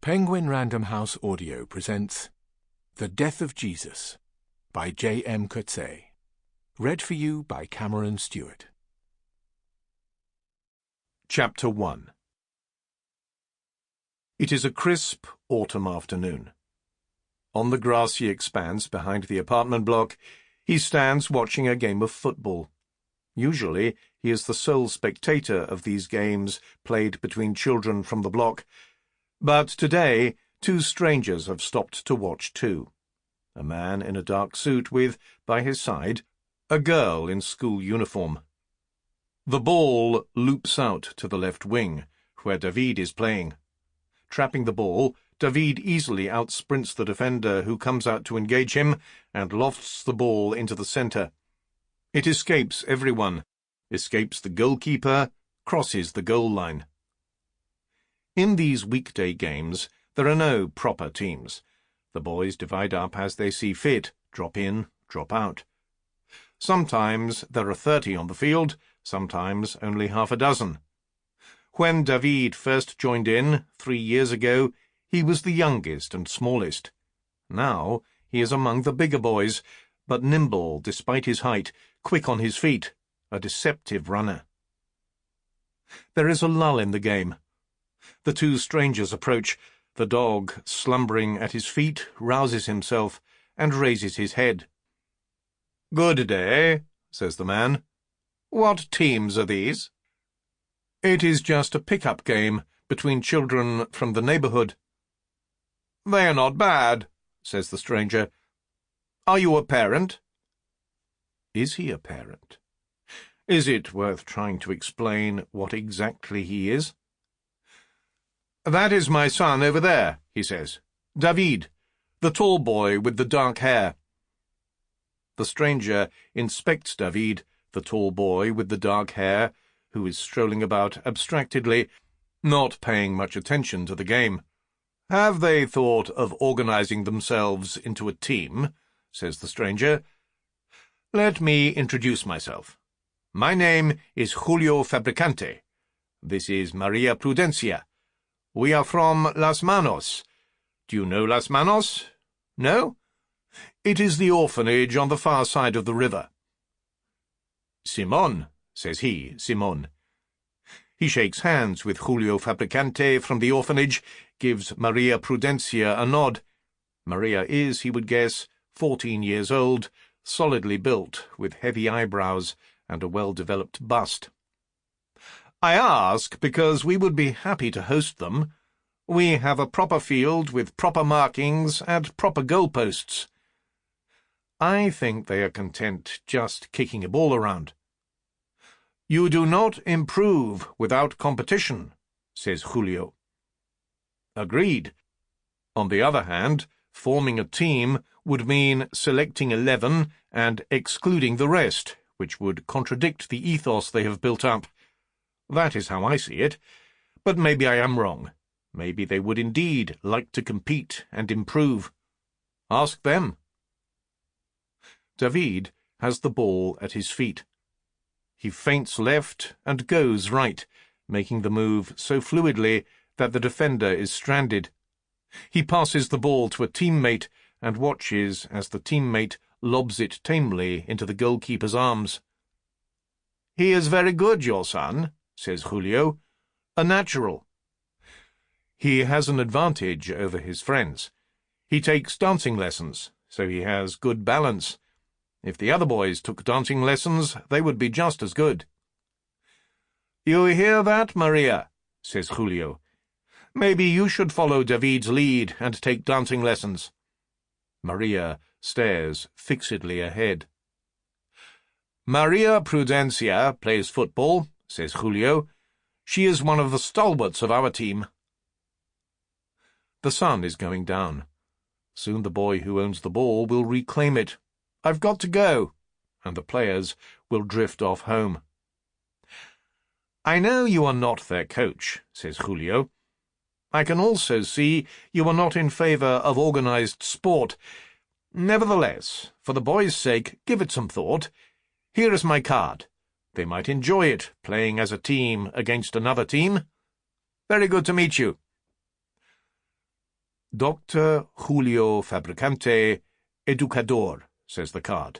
Penguin Random House Audio presents The Death of Jesus by J.M. Coetzee. Read for you by Cameron Stewart. Chapter 1. It is a crisp autumn afternoon. On the grassy expanse behind the apartment block, he stands watching a game of football. Usually, he is the sole spectator of these games played between children from the block, but today 2 strangers have stopped to watch too. A man in a dark suit with, by his side, a girl in school uniform. The ball loops out to the left wing, where David is playing. Trapping the ball, David easily outsprints the defender who comes out to engage him and lofts the ball into the centre. It escapes everyone, escapes the goalkeeper, crosses the goal line. In these weekday games, there are no proper teams. The boys divide up as they see fit, drop in, drop out. Sometimes there are 30 on the field, sometimes only half a dozen. When David first joined in, 3 years ago, he was the youngest and smallest. Now he is among the bigger boys, but nimble despite his height, quick on his feet, a deceptive runner. There is a lull in the game. The 2 strangers approach. The dog, slumbering at his feet, rouses himself and raises his head. "Good day," says the man. "What teams are these?" "It is just a pick-up game between children from the neighbourhood." "They are not bad," says the stranger. "Are you a parent?" Is he a parent? Is it worth trying to explain what exactly he is? "That is my son over there," he says. "David, the tall boy with the dark hair." The stranger inspects David, the tall boy with the dark hair, who is strolling about abstractedly, not paying much attention to the game. "Have they thought of organizing themselves into a team?" says the stranger. "Let me introduce myself. My name is Julio Fabricante. This is Maria Prudencia. We are from Las Manos. Do you know Las Manos? No? It is the orphanage on the far side of the river." "Simón," says he, Simón. He shakes hands with Julio Fabricante from the orphanage, gives Maria Prudencia a nod. Maria is, he would guess, 14 years old, solidly built, with heavy eyebrows and a well-developed bust. "I ask because we would be happy to host them. We have a proper field with proper markings and proper goalposts." I think they are content just kicking a ball around. "You do not improve without competition," says Julio. Agreed. On the other hand, forming a team would mean selecting 11 and excluding the rest, which would contradict the ethos they have built up. That is how I see it, but maybe I am wrong. Maybe they would indeed like to compete and improve. Ask them. David has the ball at his feet. He feints left and goes right, making the move so fluidly that the defender is stranded. He passes the ball to a teammate and watches as the teammate lobs it tamely into the goalkeeper's arms. "He is very good, your son," says Julio. "A natural." He has an advantage over his friends. He takes dancing lessons, so he has good balance. If the other boys took dancing lessons, they would be just as good. "You hear that, Maria?" says Julio. "Maybe you should follow David's lead and take dancing lessons." Maria stares fixedly ahead. "Maria Prudencia plays football," says Julio. "She is one of the stalwarts of our team." The sun is going down. Soon the boy who owns the ball will reclaim it. "I've got to go," and the players will drift off home. "I know you are not their coach," says Julio. "I can also see you are not in favour of organised sport. Nevertheless, for the boys' sake, give it some thought. Here is my card. They might enjoy it, playing as a team against another team. Very good to meet you." Dr. Julio Fabricante, Educador, says the card.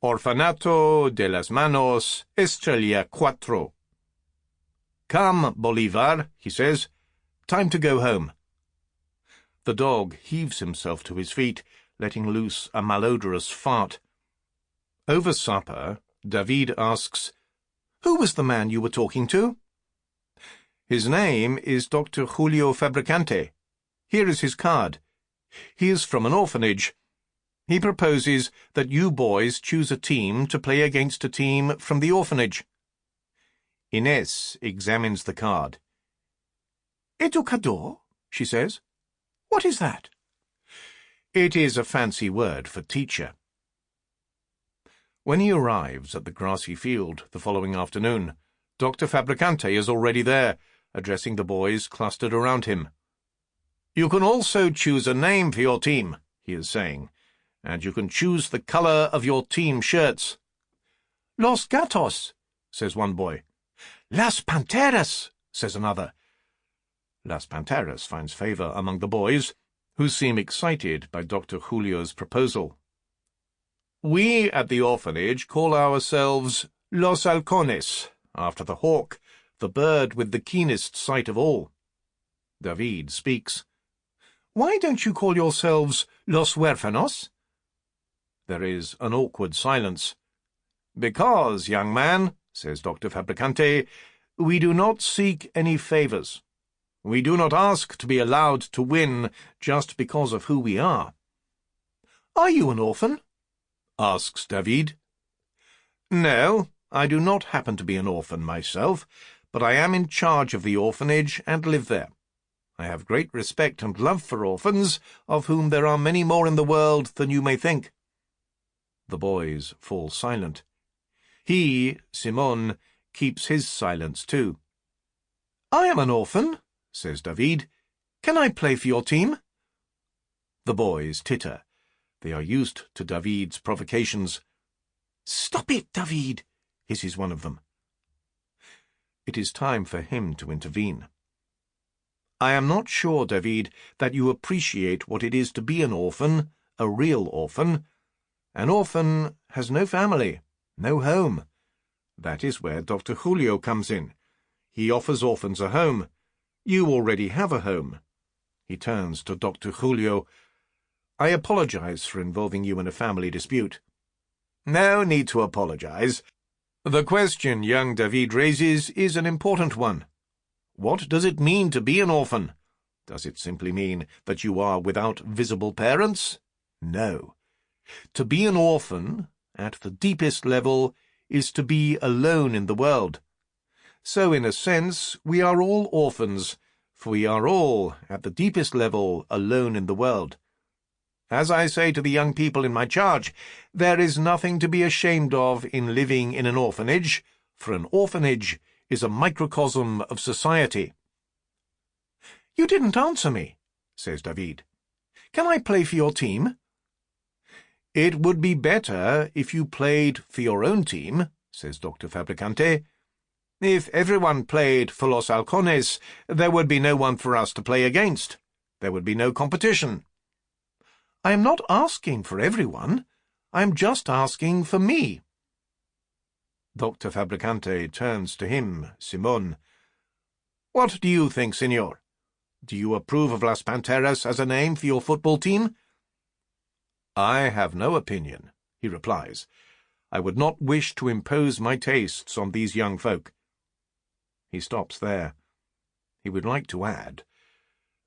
Orfanato de las Manos, Estrella 4. Come, Bolívar, he says. Time to go home. The dog heaves himself to his feet, letting loose a malodorous fart. Over supper, David asks, "Who was the man you were talking to?" "His name is Dr. Julio Fabricante. Here is his card. He is from an orphanage. He proposes that you boys choose a team to play against a team from the orphanage." Inés examines the card. "Educador?" she says. "What is that?" "It is a fancy word for teacher." When he arrives at the grassy field the following afternoon, Dr. Fabricante is already there, addressing the boys clustered around him. "You can also choose a name for your team," he is saying, "and you can choose the color of your team shirts." "Los Gatos," says one boy. "Las Panteras," says another. Las Panteras finds favor among the boys, who seem excited by Dr. Julio's proposal. "We at the orphanage call ourselves Los Halcones, after the hawk, the bird with the keenest sight of all." David speaks. "Why don't you call yourselves Los Huérfanos?" There is an awkward silence. "Because, young man," says Dr. Fabricante, "we do not seek any favors. We do not ask to be allowed to win just because of who we are." "Are you an orphan?" asks David. "No, I do not happen to be an orphan myself, but I am in charge of the orphanage and live there. I have great respect and love for orphans, of whom there are many more in the world than you may think." The boys fall silent. He, Simón, keeps his silence too. "I am an orphan," says David. "Can I play for your team?" The boys titter. They are used to David's provocations. "Stop it, David," hisses one of them. It is time for him to intervene. "I am not sure, David, that you appreciate what it is to be an orphan, a real orphan. An orphan has no family, no home. That is where Dr. Julio comes in. He offers orphans a home. You already have a home." He turns to Dr. Julio. "I apologize for involving you in a family dispute." "No need to apologize. The question young David raises is an important one. What does it mean to be an orphan? Does it simply mean that you are without visible parents? No. To be an orphan, at the deepest level, is to be alone in the world. So, in a sense, we are all orphans, for we are all, at the deepest level, alone in the world. As I say to the young people in my charge, there is nothing to be ashamed of in living in an orphanage, for an orphanage is a microcosm of society." "You didn't answer me," says David. "Can I play for your team?" "It would be better if you played for your own team," says Dr. Fabricante. "If everyone played for Los Halcones, there would be no one for us to play against. There would be no competition." "I am not asking for everyone. I am just asking for me." Dr. Fabricante turns to him, Simón. "What do you think, Señor? Do you approve of Las Panteras as a name for your football team?" "I have no opinion," he replies. "I would not wish to impose my tastes on these young folk." He stops there. He would like to add,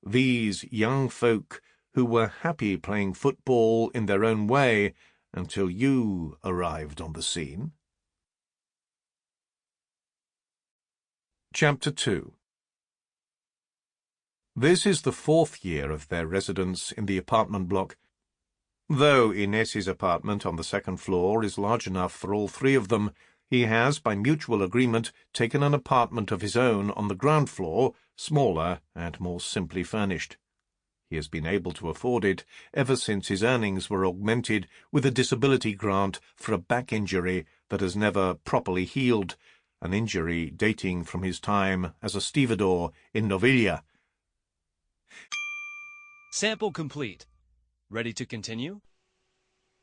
"These young folk who were happy playing football in their own way until you arrived on the scene." Chapter 2. This is the 4th year of their residence in the apartment block. Though Inés's apartment on the 2nd floor is large enough for all 3 of them, he has, by mutual agreement, taken an apartment of his own on the ground floor, smaller and more simply furnished. He has been able to afford it ever since his earnings were augmented with a disability grant for a back injury that has never properly healed, an injury dating from his time as a stevedore in Novilla. Sample complete. Ready to continue?